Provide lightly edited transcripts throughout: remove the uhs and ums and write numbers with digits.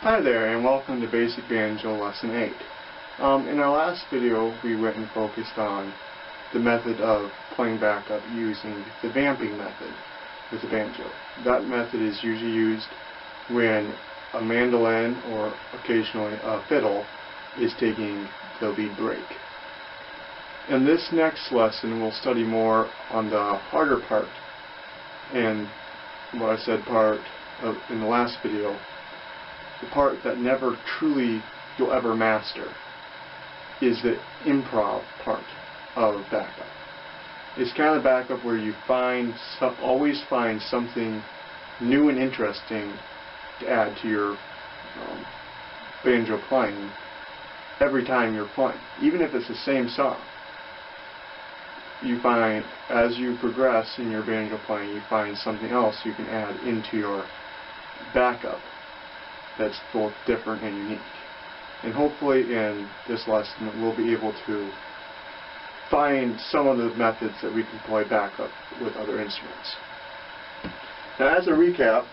Hi there, and welcome to Basic Banjo Lesson 8. In our last video we went and focused on the method of playing backup using the vamping method with the banjo. That method is usually used when a mandolin or occasionally a fiddle is taking the lead break. In this next lesson we'll study more on the harder part, and what I said in the last video, the part that never truly you'll ever master is the improv part of backup. It's kind of backup where you always find something new and interesting to add to your banjo playing every time you're playing, even if it's the same song. You find as you progress in your banjo playing, you find something else you can add into your backup that's both different and unique. And hopefully in this lesson we'll be able to find some of the methods that we can play backup with other instruments. Now, as a recap,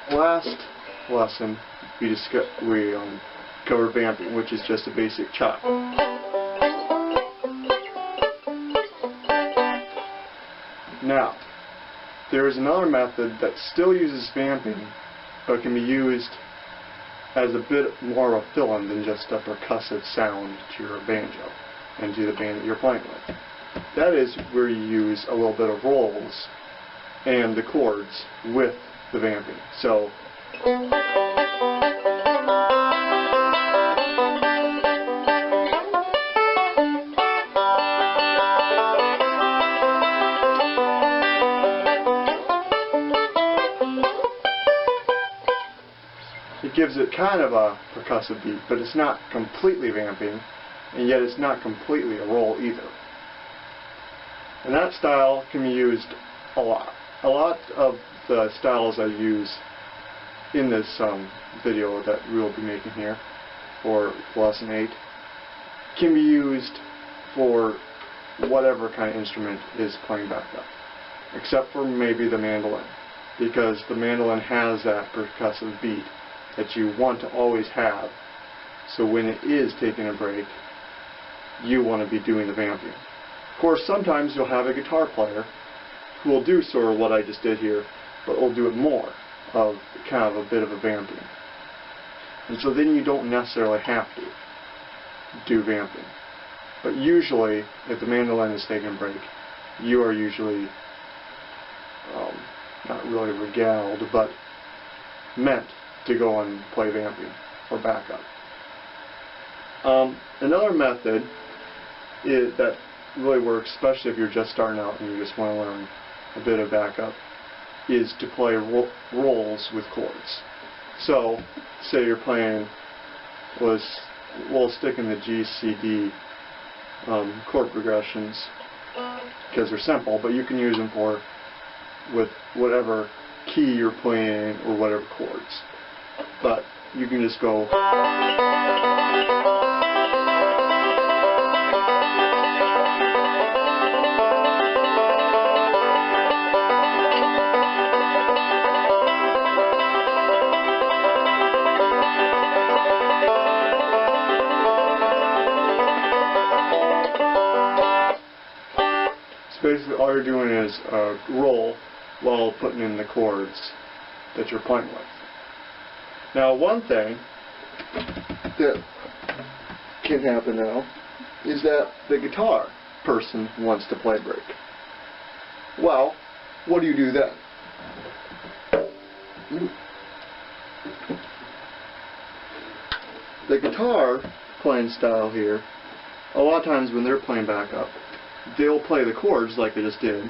last lesson we covered vamping, which is just a basic chop. Now, there is another method that still uses vamping, but can be used as a bit more of a fill-in than just a percussive sound to your banjo and to the band that you're playing with. That is where you use a little bit of rolls and the chords with the vamping. So, it gives it kind of a percussive beat, but it's not completely vamping, and yet it's not completely a roll either. And that style can be used a lot. A lot of the styles I use in this video that we'll be making here for Lesson 8 can be used for whatever kind of instrument is playing backup, except for maybe the mandolin, because the mandolin has that percussive beat that you want to always have, so when it is taking a break, you want to be doing the vamping. Of course, sometimes you'll have a guitar player who will do sort of what I just did here, but will do it more of kind of a bit of a vamping. And so then you don't necessarily have to do vamping. But usually, if the mandolin is taking a break, you are usually not really regaled, but meant to go and play vamping or backup. Another method that really works, especially if you're just starting out and you just want to learn a bit of backup, is to play rolls with chords. So, say you're playing, we'll stick in the G, C, D chord progressions because they're simple, but you can use them with whatever key you're playing or whatever chords. But you can just go so basically all you're doing is roll while putting in the chords that you're playing with. Now, one thing that can happen now is that the guitar person wants to play break. Well, what do you do then? The guitar playing style here, a lot of times when they're playing backup, they'll play the chords like they just did.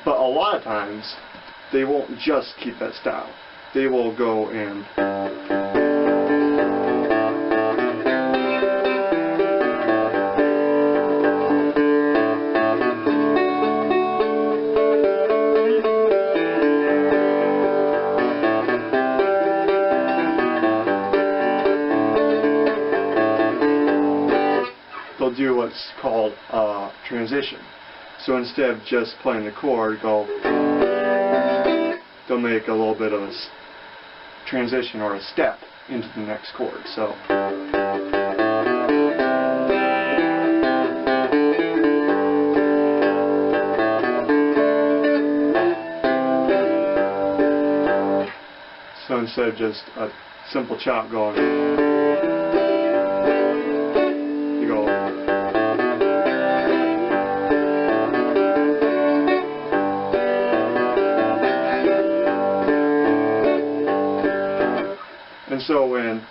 But a lot of times, they won't just keep that style. They will go and they'll do what's called a transition. So instead of just playing the chord, they'll make a little bit of a transition or a step into the next chord. So instead of just a simple chop going, you go. And so when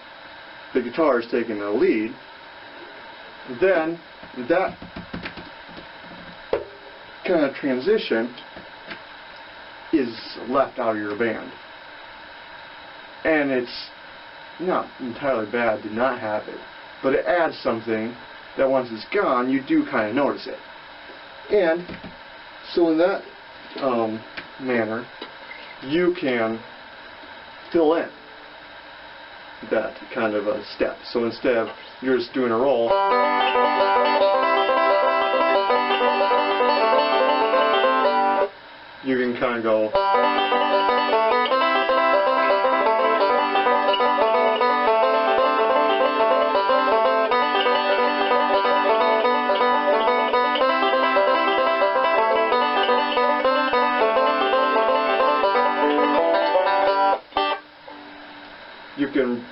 the guitar is taking the lead, then that kind of transition is left out of your band. And it's not entirely bad to not have it, but it adds something that once it's gone, you do kind of notice it. And so in that manner, you can fill in that kind of a step. So instead of you're just doing a roll, you can kind of go. You can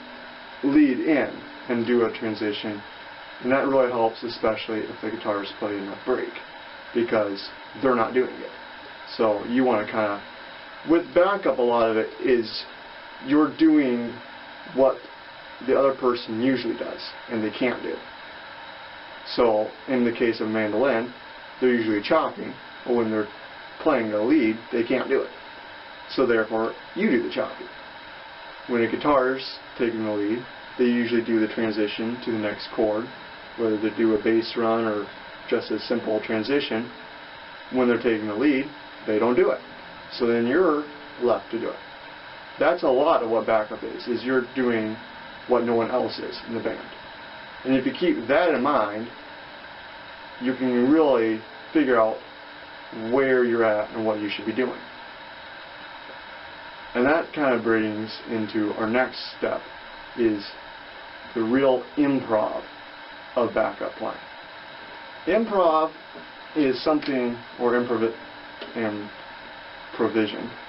lead in and do a transition, and that really helps, especially if the guitar is playing a break, because they're not doing it. So you want to kind of, with backup, a lot of it is you're doing what the other person usually does and they can't do. So in the case of mandolin, they're usually chopping, but when they're playing the lead, they can't do it. So therefore, you do the chopping. When a guitar's taking the lead, they usually do the transition to the next chord, whether they do a bass run or just a simple transition. When they're taking the lead, they don't do it. So then you're left to do it. That's a lot of what backup is you're doing what no one else is in the band. And if you keep that in mind, you can really figure out where you're at and what you should be doing. And that kind of brings into our next step, is the real improv of backup playing. Improv is something, or improvision.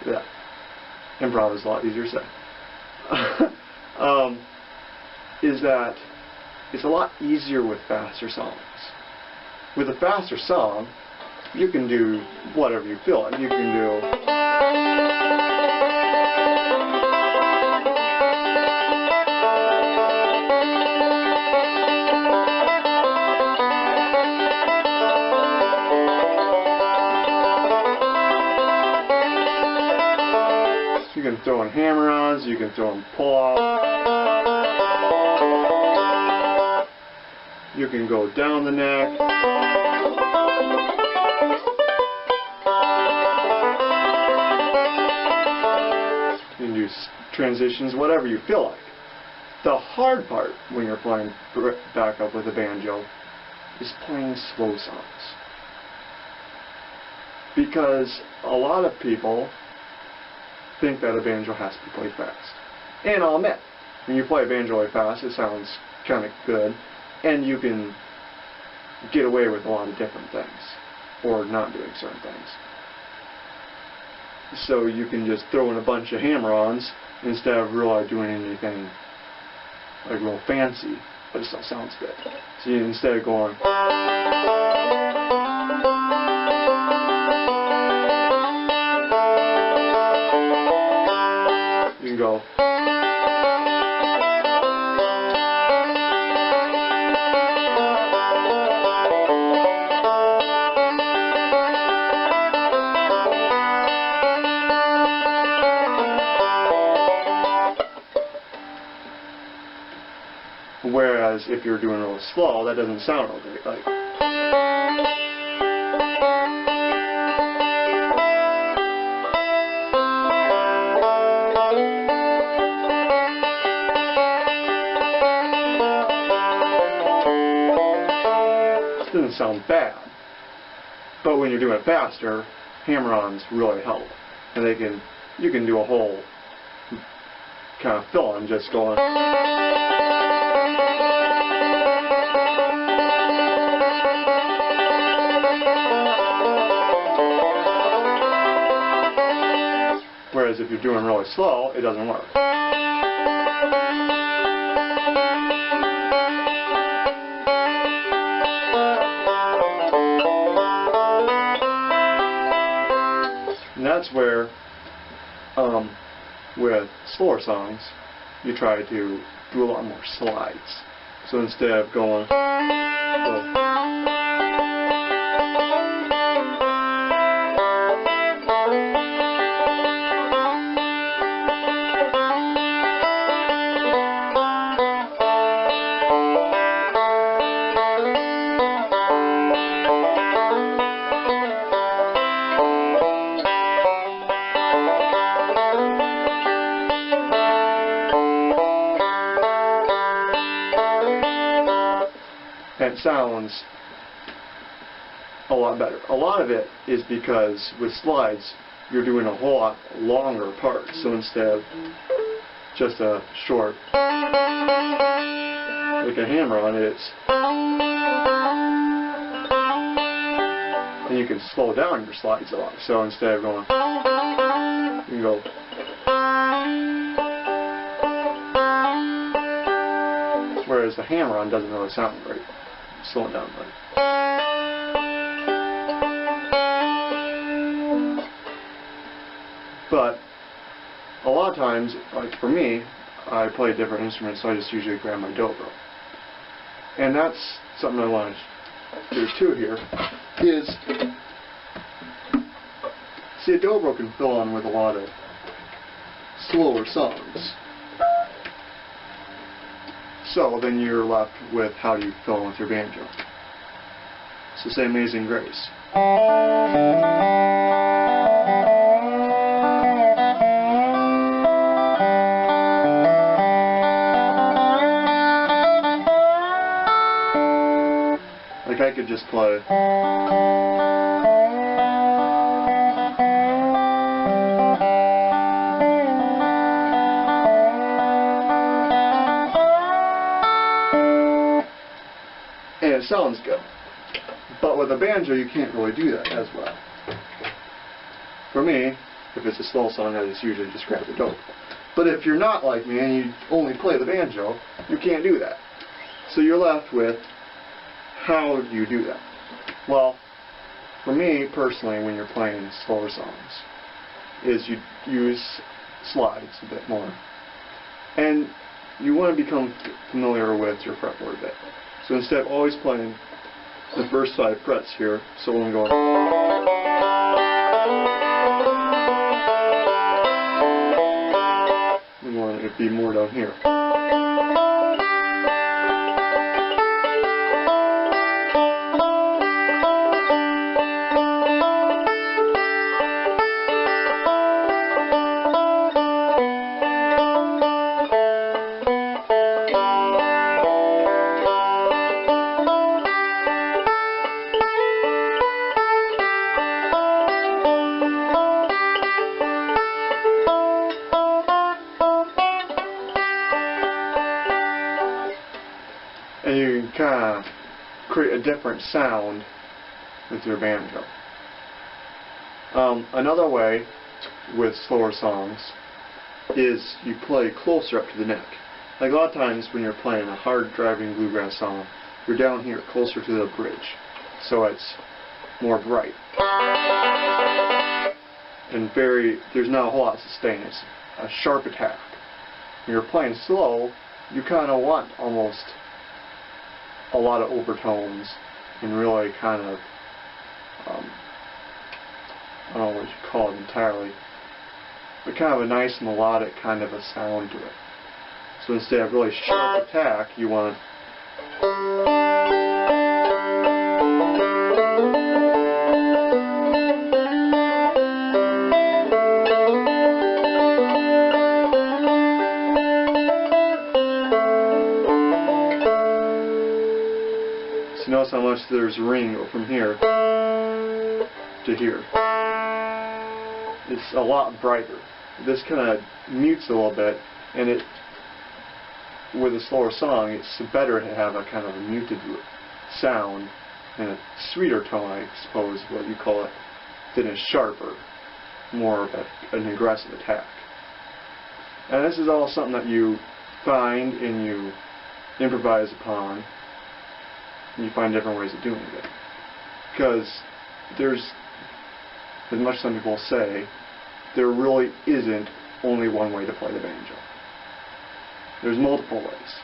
Yeah, improv is a lot easier to say. Is that it's a lot easier with faster songs. With a faster song, you can do whatever you feel like. You can do. You can throw in hammer-ons, you can throw in pull-offs. You can go down the neck. You can do transitions, whatever you feel like. The hard part when you're playing backup with a banjo is playing slow songs. Because a lot of people think that a banjo has to be played fast. And I'll admit, when you play a banjo really fast, it sounds kind of good, and you can get away with a lot of different things, or not doing certain things. So you can just throw in a bunch of hammer-ons instead of really doing anything like real fancy, but it still sounds good. So you, instead of going you can go. Whereas if you're doing real slow, that doesn't sound real great. Like. can sound bad. But when you're doing it faster, hammer-ons really help. And you can do a whole kind of fill-in just going. Whereas if you're doing really slow, it doesn't work. And that's where, with slower songs, you try to do a lot more slides. So instead of going, it sounds a lot better. A lot of it is because with slides you're doing a whole lot longer parts, so instead of just a short, like a hammer-on, it's, and you can slow down your slides a lot. So instead of going, you can go. Whereas the hammer-on doesn't really sound great. Slowing down, buddy. But a lot of times, like for me, I play different instruments, so I just usually grab my dobro. And that's something I want to do too here, is, see, a dobro can fill in with a lot of slower songs. So then you're left with how do you fill in with your banjo. So say Amazing Grace. Like I could just play. And it sounds good. But with a banjo, you can't really do that as well. For me, if it's a slow song, I just usually just grab the dobro. But if you're not like me and you only play the banjo, you can't do that. So you're left with, how do you do that? Well, for me personally, when you're playing slower songs, is you use slides a bit more. And you want to become familiar with your fretboard a bit. So instead of always playing the first 5 frets here, so when we go, we want it to be more down here. And you can kind of create a different sound with your banjo. Another way with slower songs is you play closer up to the neck. Like a lot of times when you're playing a hard driving bluegrass song, you're down here closer to the bridge, so it's more bright. And there's not a whole lot of sustain. It's a sharp attack. When you're playing slow, you kind of want almost a lot of overtones and really kind of, I don't know what you call it entirely, but kind of a nice melodic kind of a sound to it. So instead of really sharp attack, you want So notice how much there's ring from here to here. It's a lot brighter. This kind of mutes a little bit, and it, with a slower song, it's better to have a kind of a muted sound and a sweeter tone, I suppose, what you call it, than a sharper, more of an aggressive attack. And this is all something that you find and you improvise upon, and you find different ways of doing it. Because there's, as much as some people say, there really isn't only one way to play the banjo. There's multiple ways.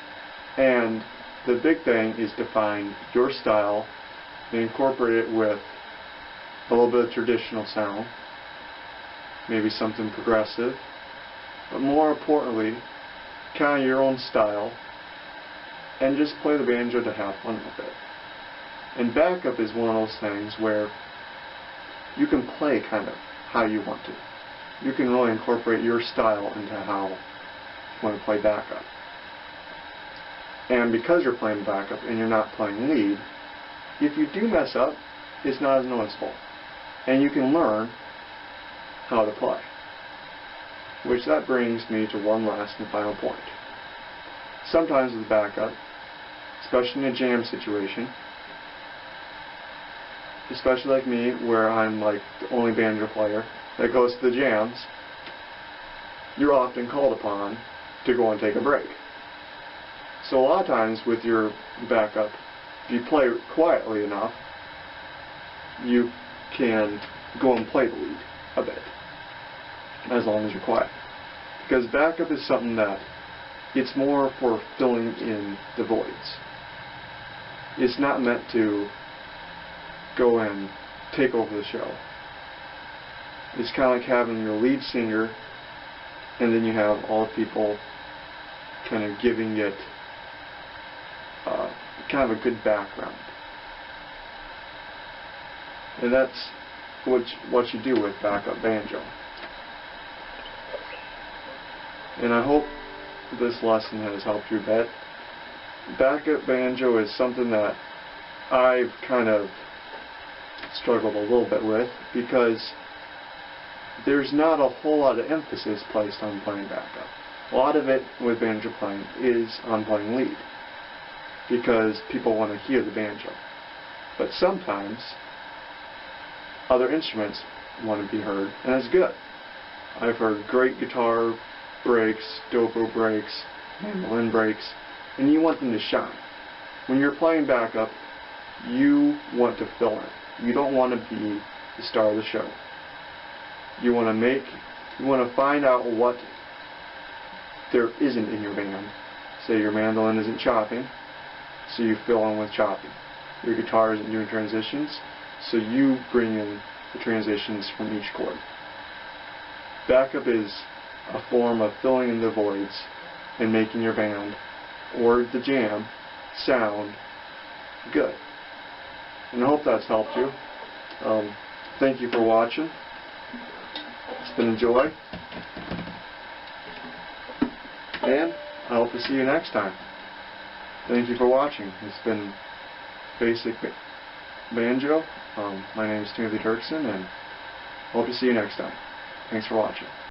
And the big thing is to find your style and incorporate it with a little bit of traditional sound, maybe something progressive, but more importantly, kind of your own style, and just play the banjo to have fun with it. And backup is one of those things where you can play kind of how you want to. You can really incorporate your style into how you want to play backup. And because you're playing backup and you're not playing lead, if you do mess up, it's not as noticeable. And you can learn how to play. Which that brings me to one last and final point. Sometimes with backup, especially in a jam situation, especially like me, where I'm like the only banjo player that goes to the jams, you're often called upon to go and take a break. So a lot of times with your backup, if you play quietly enough, you can go and play the lead a bit, as long as you're quiet. Because backup is something that it's more for filling in the voids. It's not meant to go and take over the show. It's kind of like having your lead singer, and then you have all the people kind of giving it kind of a good background. And that's what you do with backup banjo. And I hope this lesson has helped you a bit. Backup banjo is something that I've kind of struggled a little bit with, because there's not a whole lot of emphasis placed on playing backup. A lot of it with banjo playing is on playing lead, because people want to hear the banjo. But sometimes other instruments want to be heard, and that's good. I've heard great guitar breaks, dobro breaks, mandolin breaks, and you want them to shine. When you're playing backup, you want to fill in. You don't want to be the star of the show. You want to find out what there isn't in your band. Say your mandolin isn't chopping, so you fill in with chopping. Your guitar isn't doing transitions, so you bring in the transitions from each chord. Backup is a form of filling in the voids and making your band or the jam sound good. And I hope that's helped you. Thank you for watching. It's been a joy. And I hope to see you next time. Thank you for watching. It's been Basic Banjo. My name is Timothy Dirksen, and hope to see you next time. Thanks for watching.